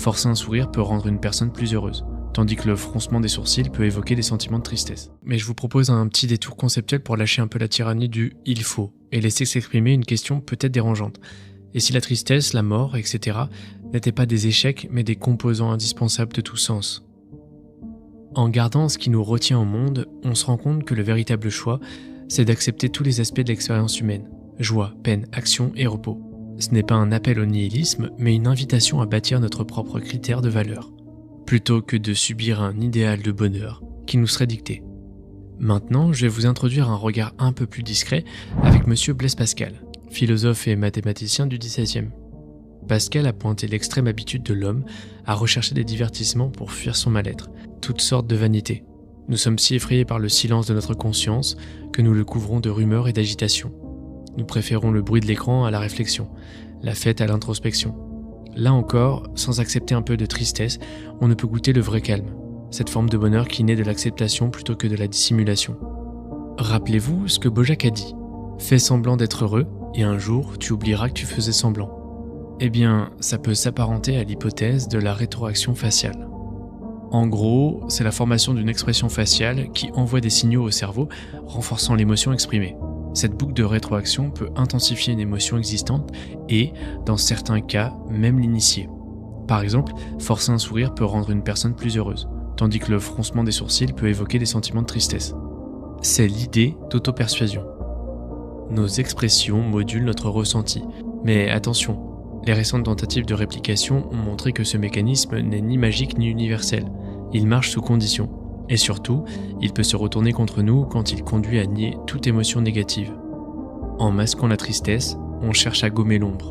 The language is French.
Forcer un sourire peut rendre une personne plus heureuse, tandis que le froncement des sourcils peut évoquer des sentiments de tristesse. Mais je vous propose un petit détour conceptuel pour lâcher un peu la tyrannie du « il faut » et laisser s'exprimer une question peut-être dérangeante. Et si la tristesse, la mort, etc. n'étaient pas des échecs, mais des composants indispensables de tout sens? En gardant ce qui nous retient au monde, on se rend compte que le véritable choix, c'est d'accepter tous les aspects de l'expérience humaine. Joie, peine, action et repos. Ce n'est pas un appel au nihilisme, mais une invitation à bâtir notre propre critère de valeur, plutôt que de subir un idéal de bonheur qui nous serait dicté. Maintenant, je vais vous introduire un regard un peu plus discret avec Monsieur Blaise Pascal, philosophe et mathématicien du XVIe. Pascal a pointé l'extrême habitude de l'homme à rechercher des divertissements pour fuir son mal-être, toutes sortes de vanités. Nous sommes si effrayés par le silence de notre conscience que nous le couvrons de rumeurs et d'agitation. Nous préférons le bruit de l'écran à la réflexion, la fête à l'introspection. Là encore, sans accepter un peu de tristesse, on ne peut goûter le vrai calme, cette forme de bonheur qui naît de l'acceptation plutôt que de la dissimulation. Rappelez-vous ce que Bojack a dit. Fais semblant d'être heureux, et un jour, tu oublieras que tu faisais semblant. Eh bien, ça peut s'apparenter à l'hypothèse de la rétroaction faciale. En gros, c'est la formation d'une expression faciale qui envoie des signaux au cerveau, renforçant l'émotion exprimée. Cette boucle de rétroaction peut intensifier une émotion existante et, dans certains cas, même l'initier. Par exemple, forcer un sourire peut rendre une personne plus heureuse, tandis que le froncement des sourcils peut évoquer des sentiments de tristesse. C'est l'idée d'auto-persuasion. Nos expressions modulent notre ressenti, mais attention, les récentes tentatives de réplication ont montré que ce mécanisme n'est ni magique ni universel. Il marche sous conditions. Et surtout, il peut se retourner contre nous quand il conduit à nier toute émotion négative. En masquant la tristesse, on cherche à gommer l'ombre.